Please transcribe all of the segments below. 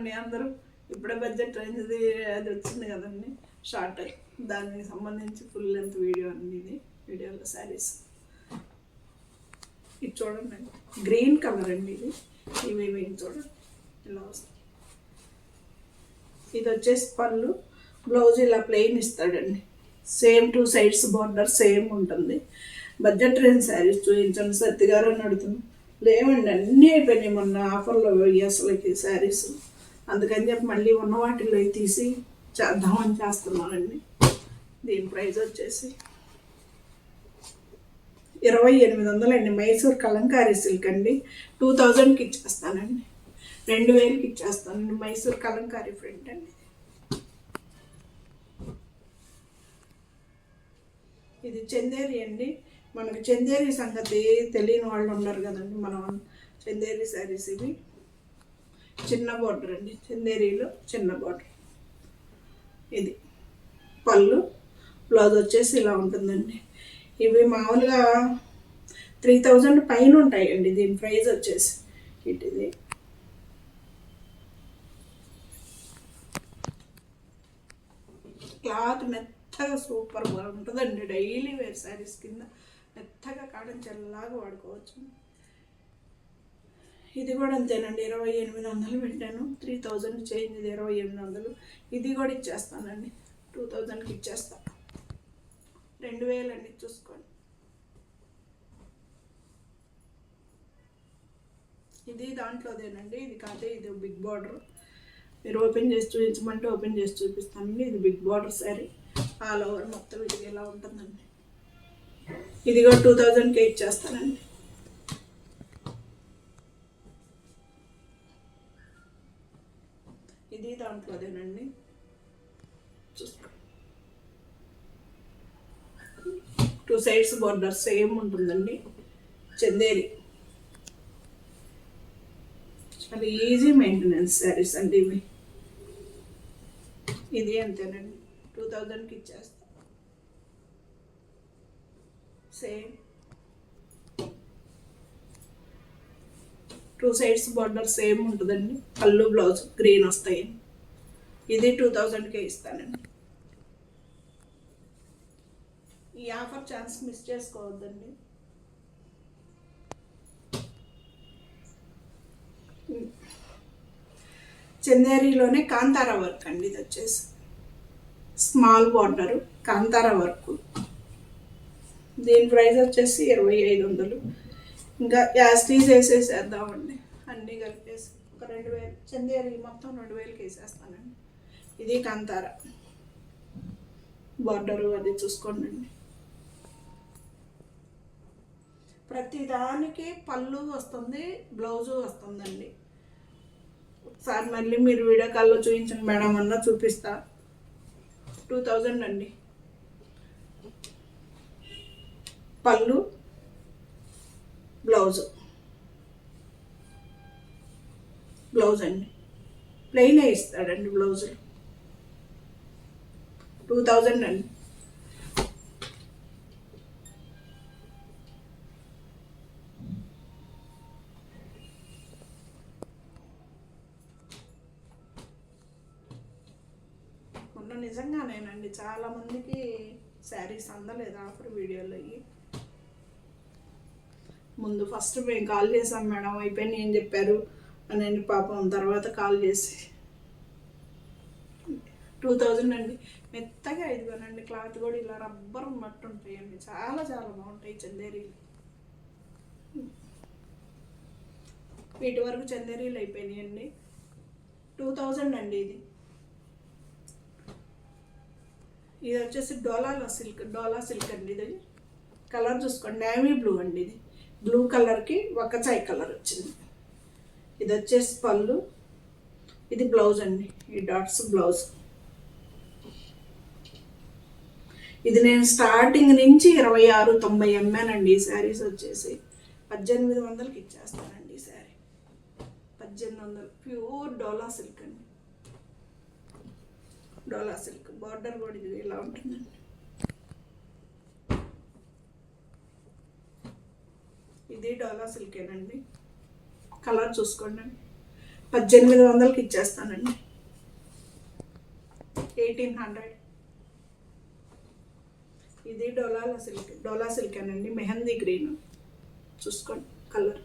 అండి అందరూ. ఇప్పుడే బడ్జెట్ రేంజ్ది అది వచ్చింది కదండి షార్ట్, దానికి సంబంధించి ఫుల్ లెంత్ వీడియో అండి ఇది. వీడియోలో శారీస్ ఇది చూడండి అండి, గ్రీన్ కలర్ అండి ఇది. ఇవి చూడండి ఇలా వస్తుంది. ఇది వచ్చేసి పళ్ళు, బ్లౌజ్ ఇలా ప్లెయిన్ ఇస్తాడండి. సేమ్ 2 సైడ్స్ బార్డర్ సేమ్ ఉంటుంది. బడ్జెట్ రేంజ్ శారీస్ చూపించండి సత్తిగారు అని అడుగుతున్నాను. లేవండి, అన్నీ అయిపోయినాయి మొన్న ఆఫర్లో అసలుకి శారీస్. అందుకని చెప్పి మళ్ళీ ఉన్న వాటిల్లో తీసి చేద్దామని చేస్తున్నానండి. దీని ప్రైస్ వచ్చేసి 2800 అండి. మైసూర్ కలంకారీ సిల్క్ అండి. 2000కి ఇచ్చేస్తానండి, 2000కి ఇచ్చేస్తానండి. మైసూర్ కలంకారీ ప్రింట్ అండి. ఇది చందేరి అండి. మనకు చందేరి సంగతి తెలియని వాళ్ళు ఉన్నారు కదండి. మనం చందేరి శారీస్ ఇవి చిన్న బార్డర్ అండి, చందేరిలో చిన్న బార్డర్. ఇది పళ్ళు, బ్లౌజ్ వచ్చేసి ఇలా ఉంటుందండి. ఇవి మామూలుగా 3000 పైన ఉంటాయండి. దీని ప్రైస్ వచ్చేసి ఇది క్లాత్ మెత్తగా సూపర్గా ఉంటుందండి. డైలీ వేర్ శారీస్ కింద మెత్తగా కాటన్ చల్లగా వాడుకోవచ్చు. ఇది కూడా అంతేనండి, 2800 పెట్టాను. 3000 చేంజ్, ఇది 2800. ఇది కూడా ఇచ్చేస్తానండి, 2000కి ఇచ్చేస్తాను. 2000 అండి, చూసుకోండి. ఇది దాంట్లోదేనండి, ఇది కాదే. ఇది బిగ్ బార్డర్. మీరు ఓపెన్ చేసి చూపించమంటే ఓపెన్ చేసి చూపిస్తానండి. ఇది big border sari, all over మొత్తం ఇది ఇలా ఉంటుందండి. ఇది కూడా 2000కే ఇచ్చేస్తానండి. ఇది దాంట్లోదేనండి, చూసుకో. 2 సైడ్స్ బార్డర్ సేమ్ ఉంటుందండి. చందేరి చాలా ఈజీ మెయింటెనెన్స్ శారీస్ అండి ఇవి. ఇది అంతేనండి, 2000కి ఇచ్చేస్తా. సేమ్ 2 సైడ్స్ బార్డర్ సేమ్ ఉంటుందండి. పళ్ళు బ్లౌజ్ గ్రీన్ వస్తాయి. ఇది 2000కే ఇస్తానండి. ఈ ఆఫర్ ఛాన్స్ మిస్ చేసుకోవద్దండి. చందేరిలోనే కాంతారా వర్క్ అండి. ఇది వచ్చేసి స్మాల్ బార్డరు కాంతారా వర్క్. దీని ప్రైస్ వచ్చేసి 2500. ఇంకా యాస్టీజ్ వేసేసేద్దామండి, అన్నీ కలిపేసి ఒక 2000. చందేరి మొత్తం 2000కి వేసేస్తానండి. ఇది కాంతారా బార్డరు, అది చూసుకోండి. ప్రతిదానికి పళ్ళు వస్తుంది, బ్లౌజు వస్తుందండి. ఒకసారి మళ్ళీ మీరు వీడియో కాల్లో చూపించండి మేడం అన్నా చూపిస్తా. 2000 అండి. పళ్ళు, బ్లౌజ్ అండి ప్లెయినే ఇస్తాడండి. బ్లౌజ్ 2000 అండి. మొన్న నిజంగానేనండి చాలామందికి శారీస్ అందలేదు ఆఫర్ వీడియోలో. ముందు ఫస్ట్ మేము కాల్ చేసాం మేడం, అయిపోయింది ఏం చెప్పారు అని పాపం. తర్వాత కాల్ చేసి 2000 అండి. మెత్తగా ఇదిగోనండి, క్లాత్ కూడా ఇలా రబ్బర్ ఉన్నట్టు ఉంటాయండి. చాలా చాలా బాగుంటాయి చందేరీలు. వీటి వరకు చందేరీలు అయిపోయినాయండి. 2000 అండి. ఇది వచ్చేసి డోలా సిల్క్ అండి. ఇది కలర్ చూసుకోండి, నేవీ బ్లూ అండి. ఇది బ్లూ కలర్కి వక్కచాయ్ కలర్ వచ్చింది. ఇది వచ్చేసి పళ్ళు, ఇది బ్లౌజ్ అండి. ఈ డాట్స్ బ్లౌజ్. ఇది నేను స్టార్టింగ్ నుంచి 2690 అమ్మానండి. ఈ శారీస్ వచ్చేసి 1800కి ఇచ్చేస్తానండి. ఈ శారీ 1800, ప్యూర్ డోలా సిల్క్ అండి. డోలా సిల్క్ బార్డర్ కూడా ఇది ఇలా ఉంటుందండి. ఇది డోలా సిల్కేనండి. కలర్ చూసుకోండి, 1800కి ఇచ్చేస్తానండి. 1800. ఇది డోలా సిల్క్ అనండి, మెహందీ గ్రీన్. చూసుకోండి కలర్.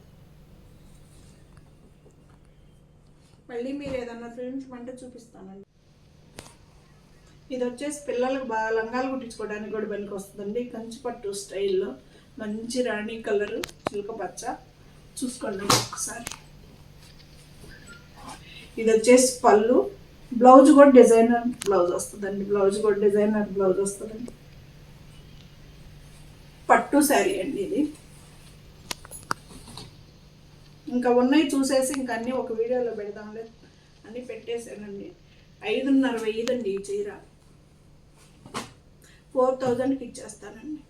మళ్ళీ మీరు ఏదన్నా చూపించమంటే చూపిస్తానండి. ఇది వచ్చేసి పిల్లలకు బాగా లంగాలు కుట్టించుకోవడానికి కూడా పనికి వస్తుందండి. కంచిపట్టు స్టైల్లో మంచి రాణి కలరు, చిలుక పచ్చ. చూసుకోండి ఒకసారి. ఇది వచ్చేసి పళ్ళు. బ్లౌజ్ కూడా డిజైనర్ బ్లౌజ్ వస్తుందండి. పట్టు శారీ అండి ఇది. ఇంకా ఉన్నాయి చూసేసి ఇంకా అన్నీ ఒక వీడియోలో పెడదాంలే అన్నీ పెట్టేశానండి. 5,500 అండి ఈ చీర. 4,000కి ఇచ్చేస్తానండి.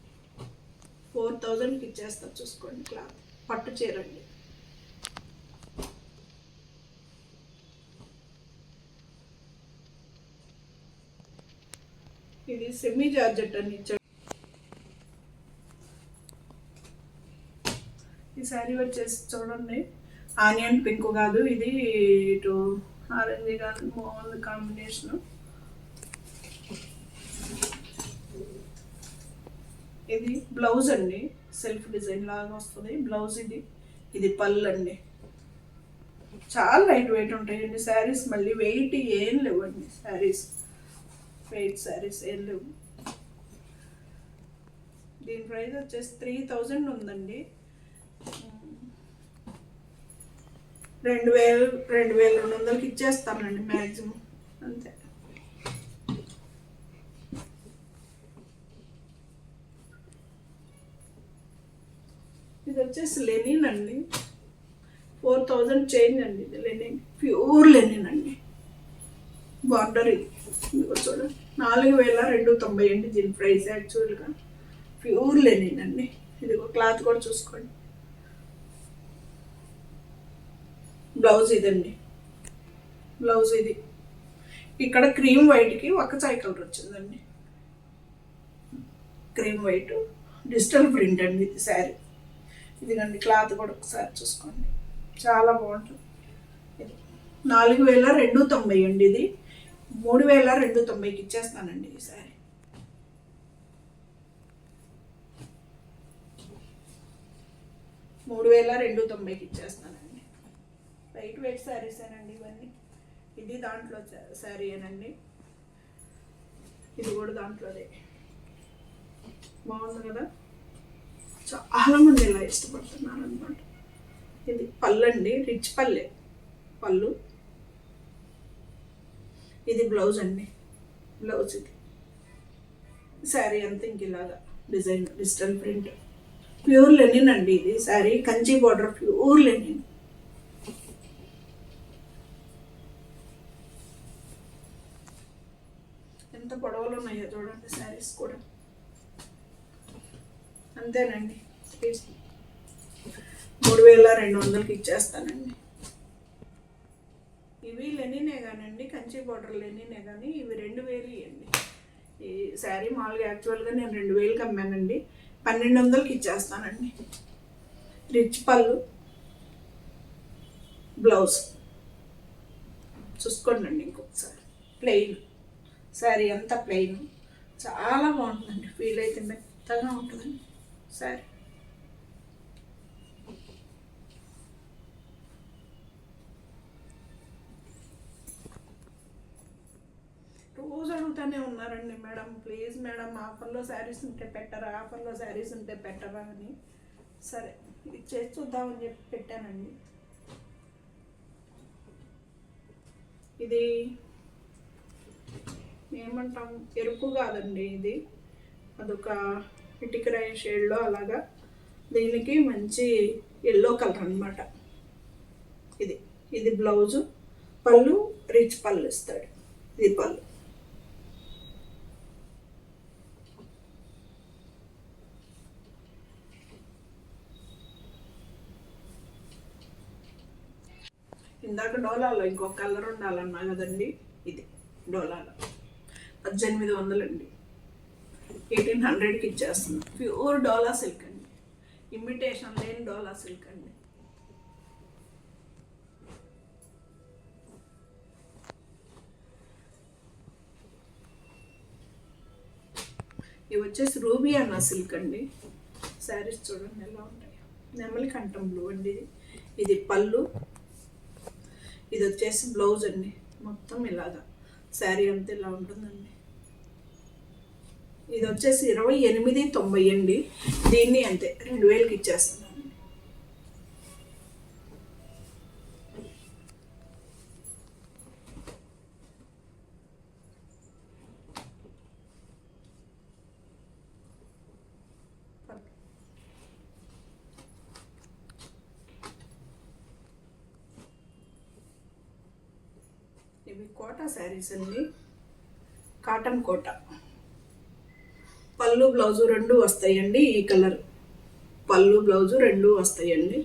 4,000కి ఇచ్చేస్తా. చూసుకోండి క్లాత్. పట్టు చీర అండి. ఇది సెమీ జార్జెట్ అని ఇచ్చాడు. ఈ శారీ వచ్చేసి చూడండి, ఆనియన్ పింక్ కాదు, ఇది ఇటు ఆరెంజ్ కాదు, బాగుంది కాంబినేషన్. ఇది బ్లౌజ్ అండి, సెల్ఫ్ డిజైన్ లాగా వస్తుంది బ్లౌజ్. ఇది పళ్ళు అండి. చాలా లైట్ వెయిట్ ఉంటాయండి శారీస్. మళ్ళీ వెయిట్ ఏం లేవండి శారీస్ ఏం లేవు. దీని ప్రైస్ వచ్చేసి 3,000 ఉందండి. 2,200కి ఇచ్చేస్తానండి మ్యాక్సిమం, అంతే. ఇది వచ్చేసి లెనిన్ అండి. 4,000 చేంజ్ అండి. ఇది లెనిన్, ప్యూర్ లెనిన్ అండి. బార్డర్ ఇది చూడండి. 4,290 అండి దీని ప్రైస్ యాక్చువల్గా. ప్యూర్ లెనిన్ అండి. ఇది క్లాత్ కూడా చూసుకోండి. బ్లౌజ్ ఇదండి. బ్లౌజ్ ఇది. ఇక్కడ క్రీమ్ వైట్కి ఒక చాయ్ కలర్ వచ్చిందండి. క్రీమ్ వైట్ డిజిటల్ ప్రింట్ అండి ఇది శారీ. ఇదిగండి క్లాత్ కూడా ఒకసారి చూసుకోండి. చాలా బాగుంటుంది. ఇది 4,290 అండి. ఇది 3,290కి ఇచ్చేస్తానండి ఈ శారీ. $3,290కి ఇచ్చేస్తానండి. లైట్ వెయిట్ శారీసేనండి ఇవన్నీ. ఇది దాంట్లో శారీ అనండి. ఇది కూడా దాంట్లోదే. బాగుంది కదా. చాలామంది ఇలా ఇష్టపడుతున్నారు అనమాట. ఇది పళ్ళు అండి, రిచ్ పళ్ళు. ఇది బ్లౌజ్ అండి. బ్లౌజ్ ఇది. శారీ అంతా ఇంక ఇలాగా design digital print. Pure linen అండి ఇది sari. Kanchi border, pure linen. ఎంత పొడవులు ఉన్నాయో చూడండి శారీస్ కూడా. అంతేనండి. 3,200కి ఇచ్చేస్తానండి. ఇవి లెనినే కానండి, కంచి బార్డర్ లెనినే కానీ ఇవి 2,000 ఇవ్వండి. ఈ శారీ మామూలుగా యాక్చువల్గా నేను 2,000కి అమ్మానండి. 1,200కి ఇచ్చేస్తానండి. రిచ్ పళ్ళు, బ్లౌజ్ చూసుకోండి. ఇంకొకసారి ప్లెయిన్ శారీ అంతా ప్లెయిన్. చాలా బాగుంటుందండి. ఫీల్ అయితే మెత్తగా ఉంటుందండి శారీ. రోజు అడుగుతానే ఉన్నారండి, మేడం ప్లీజ్ మేడం ఆఫర్లో శారీస్ ఉంటే పెట్టరా అని. సరే ఇది చేసి చూద్దామని చెప్పి పెట్టానండి. ఇది ఏమంటాం, ఎరుపు కాదండి ఇది, అదొక ఇటికరాయి షేడ్లో అలాగా. దీనికి మంచి ఎల్లో కలర్ అనమాట. ఇది బ్లౌజు. పళ్ళు రిచ్ పళ్ళు ఇస్తాడు. ఇది పళ్ళు. ఇందాక డోలాలో ఇంకొక కలర్ ఉండాలన్నా కదండి. ఇది డోలాలో 1,800 అండి. 1,800కి ఇచ్చేస్తుంది. ప్యూర్ డోలా సిల్క్ అండి. ఇమిటేషన్ లేని డోలా సిల్క్ అండి. ఇవి వచ్చేసి రూబియానా సిల్క్ అండి. శారీస్ చూడండి ఎలా ఉంటాయి. నెమలి కంఠం బ్లూ అండి. ఇది పళ్ళు, ఇది వచ్చేసి బ్లౌజ్ అండి. మొత్తం ఇలాగా శారీ అంతా ఇలా ఉంటుందండి. ఇది వచ్చేసి 2890 అండి. దీన్ని అంతే 2000కి ఇచ్చేస్తున్నాను. ఇవి కోటా శారీస్ అండి, కాటన్ కోటా. పళ్ళు బ్లౌజు రెండు వస్తాయండి. ఈ కలర్ పళ్ళు బ్లౌజు రెండు వస్తాయండి.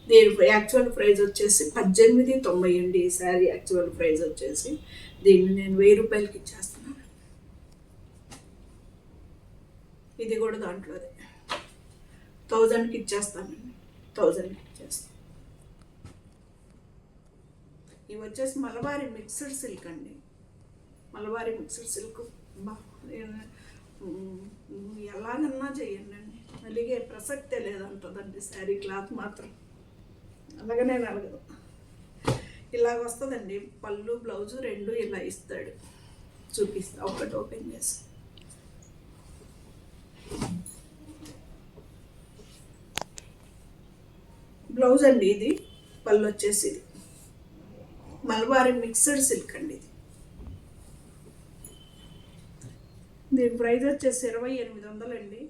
దీని యాక్చువల్ ప్రైస్ వచ్చేసి 1890 అండి. ఈ శారీ యాక్చువల్ ప్రైస్ వచ్చేసి దీన్ని నేను 1000 రూపాయలకి ఇచ్చేస్తున్నాను. ఇది కూడా దాంట్లోదే 1000కి ఇచ్చేస్తానండి. 1000కి ఇచ్చేస్తాను. ఇవి వచ్చేసి మలబారీ మిక్స్డ్ సిల్క్ అండి. మలబారీ మిక్స్డ్ సిల్క్ ఎలాగన్నా చేయండి అండి, అలిగే ప్రసక్తే లేదంటుందండి. శారీ క్లాత్ మాత్రం అలాగనే అలగదు. ఇలాగ వస్తుందండి. పళ్ళు బ్లౌజు రెండు ఇలా ఇస్తాడు. చూపిస్తా, ఒకటి ఓపెన్ చేసి. బ్లౌజ్ అండి ఇది. పళ్ళు వచ్చేసి ఇది మలబారీ మిక్స్డ్ సిల్క్ అండి. ఇది దీని ప్రైస్ వచ్చేసి 2800 అండి.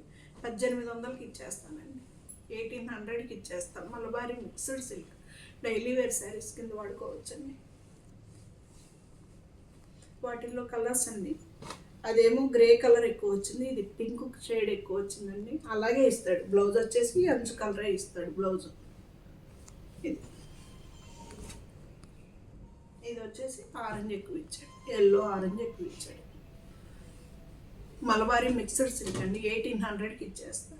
1800కి ఇచ్చేస్తానండి. 1800కి ఇచ్చేస్తాను. Malabari mixed silk daily wear saris కింద వాడుకోవచ్చండి. వాటిల్లో కలర్స్ అండి. అదేమో గ్రే కలర్ ఎక్కువ వచ్చింది, ఇది పింక్ షేడ్ ఎక్కువ వచ్చిందండి. అలాగే ఇస్తాడు. బ్లౌజ్ వచ్చేసి అంచు కలరే ఇస్తాడు బ్లౌజ్. ఇది వచ్చేసి ఆరెంజ్ ఎక్కువ ఇచ్చాడు, ఎల్లో ఆరెంజ్ ఎక్కువ ఇచ్చాడు. మలబారీ మిక్స్డ్ సిల్క్ అండి. 1800కి ఇచ్చేస్తా.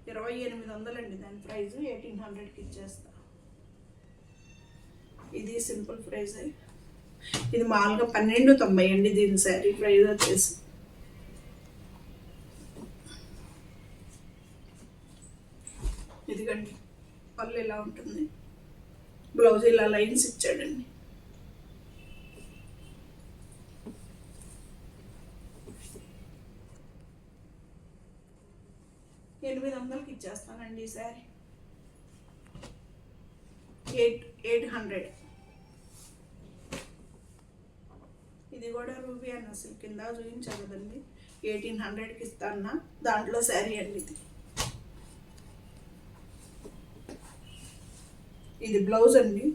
2800 అండి దాని ప్రైస్. 1800కి ఇచ్చేస్తా. ఇది సింపుల్ ప్రైస్. ఇది మామూలుగా 1290 అండి. దీని శారీ ప్రైస్ వచ్చేసి ఇదిగండి. పళ్ళు ఇలా ఉంటుంది, బ్లౌజ్ ఇలా లైన్స్ ఇచ్చాడండి. $800కి ఇచ్చేస్తానండి ఈ శారీ. 800. ఇది కూడా రూబియానా సిల్క్ కింద చూపించాను కదండి. 1800కి ఇస్తాను. దాంట్లో శారీ అండి ఇది. ఇది బ్లౌజ్ అండి.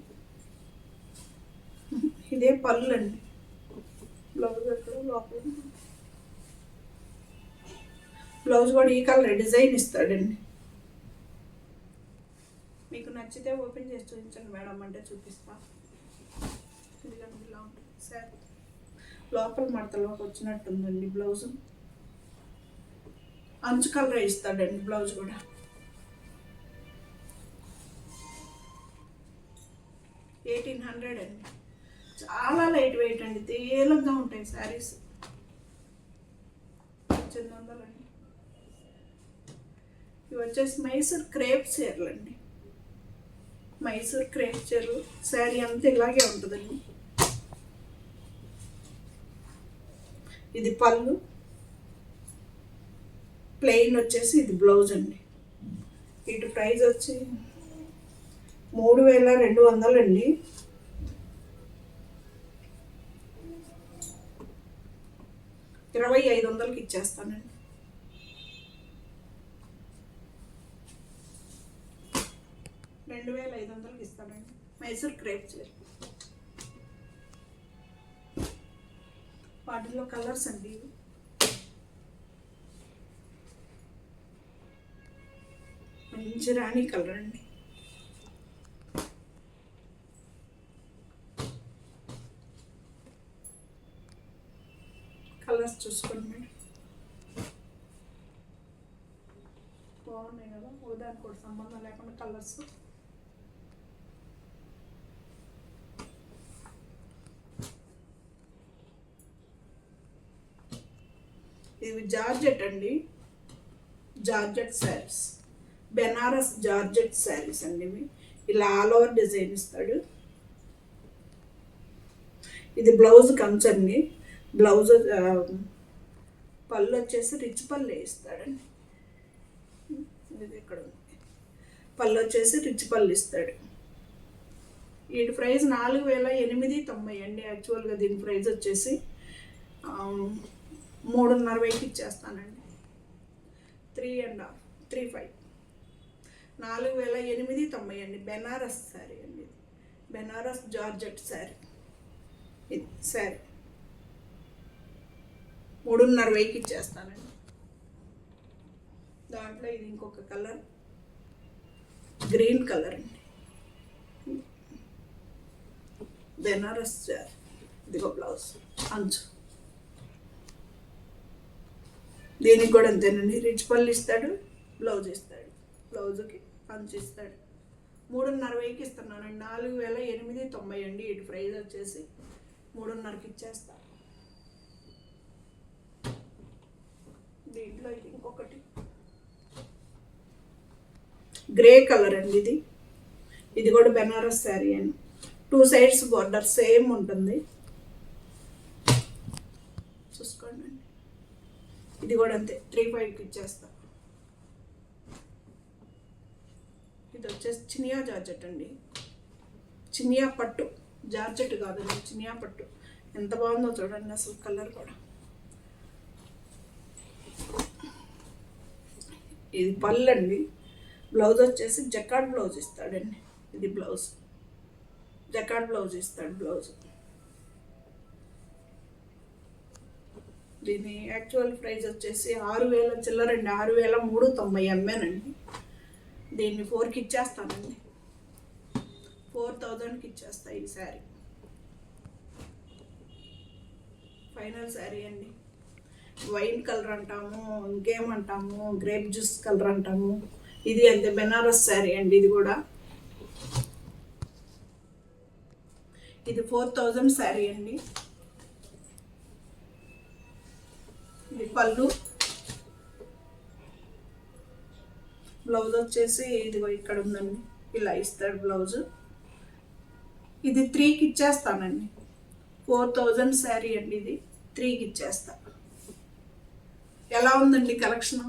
ఇదే పళ్ళు అండి. బ్లౌజ్ ఎక్కడ లోపల. బ్లౌజ్ కూడా ఈ కలర్ డిజైన్ ఇస్తాడండి. మీకు నచ్చితే ఓపెన్ చేసి చూపించండి మేడం అంటే చూపిస్తా. ఇదిగండి ఇలా ఉంటుంది శారీ. లోపల మడతలోకి వచ్చినట్టుందండి బ్లౌజ్. అంచు కలర్ ఇస్తాడండి బ్లౌజ్ కూడా. $1800 అండి. చాలా లైట్ వెయిట్ అండి, తేలిగ్గా ఉంటాయి శారీస్. 1800 అండి. ఇవి వచ్చేసి మైసూర్ క్రేప్ చీరలు అండి. మైసూర్ క్రేప్ చీరలు శారీ అంతా ఇలాగే ఉంటుందండి. ఇది పళ్ళు, ప్లెయిన్ వచ్చేసి ఇది బ్లౌజ్ అండి. ఇటు ప్రైస్ వచ్చి 3200 అండి. 2500కి ఇచ్చేస్తానండి. 2500కి ఇస్తానండి. మైసూర్ క్రేప్ చీర. వాటిలో కలర్స్ అండి. మంచి రాణి కలర్ అండి. కలర్స్ చూసుకోండి మేడం, బాగున్నాయి కదా. దానికి కూడా సంబంధం లేకుండా కలర్స్. ఇది జార్జెట్ అండి. జార్జెట్ శారీస్, బెనారస్ జార్జెట్ శారీస్ అండి ఇవి. ఇలా ఆల్ ఓవర్ డిజైన్ ఇస్తాడు. ఇది బ్లౌజ్ కంచండి. బ్లౌజ్ పళ్ళు వచ్చేసి రిచ్ పళ్ళు ఇస్తాడండి. ఇది ఇక్కడ ఉంది. పళ్ళు వచ్చేసి రిచ్ పళ్ళు ఇస్తాడు. వీటి ప్రైస్ 4890 అండి. యాక్చువల్గా దీని ప్రైస్ వచ్చేసి 3,500 ఇచ్చేస్తానండి. 3.5 3,500 4890 అండి. బెనారస్ శారీ అండి. బెనారస్ జార్జెట్ శారీ. ఇది శారీ 3,500 ఇచ్చేస్తానండి. దాంట్లో ఇది ఇంకొక కలర్, గ్రీన్ కలర్ అండి. బెనారస్ శారీ. ఇదిగో బ్లౌజ్ అంచు. దీనికి కూడా అంతేనండి. రిచ్ పళ్ళు ఇస్తాడు, బ్లౌజ్ ఇస్తాడు. బ్లౌజ్కి అంచు ఇస్తాడు. 3,500 ఇస్తున్నానండి. 4890 అండి. వీటి ప్రైస్ వచ్చేసి 3,500 ఇచ్చేస్తా. దీంట్లో ఇది ఇంకొకటి గ్రే కలర్ అండి. ఇది కూడా బెనారస్ శారీ అండి. 2 సైడ్స్ బోర్డర్ సేమ్ ఉంటుంది. చూసుకోండి. ఇది కూడా అంతే 3,500 ఇచ్చేస్తా. ఇది వచ్చేసి చినియా జార్జెట్ అండి. చినియా పట్టు, జార్జెట్ కాదండి, చినియా పట్టు. ఎంత బాగుందో చూడండి అసలు కలర్ కూడా. ఇది పళ్ళు అండి. బ్లౌజ్ వచ్చేసి జకార్డ్ బ్లౌజ్ ఇస్తాడండి. ఇది బ్లౌజ్ జకార్డ్ బ్లౌజ్ ఇస్తాడు. బ్లౌజ్ దీని యాక్చువల్ ప్రైస్ వచ్చేసి 6,000 చిల్లరండి. 6,390 అమ్మానండి. దీన్ని 4కి ఇచ్చేస్తానండి. 4,000కి ఇచ్చేస్తా ఈ శారీ. ఫైనల్ శారీ అండి. వైన్ కలర్ అంటాము, ఇంకేమంటాము, గ్రేప్ జ్యూస్ కలర్ అంటాము. ఇది అంతే బెనారస్ శారీ అండి. ఇది కూడా ఇది 4,000 శారీ అండి. ఇది పళ్ళు, బ్లౌజ్ వచ్చేసి ఇదిగో ఇక్కడ ఉందండి. ఇలా ఇస్తాడు బ్లౌజ్. ఇది 3కి ఇచ్చేస్తానండి. 4,000 శారీ అండి. ఇది 3కి ఇచ్చేస్తా. ఎలా ఉందండి కలెక్షన్?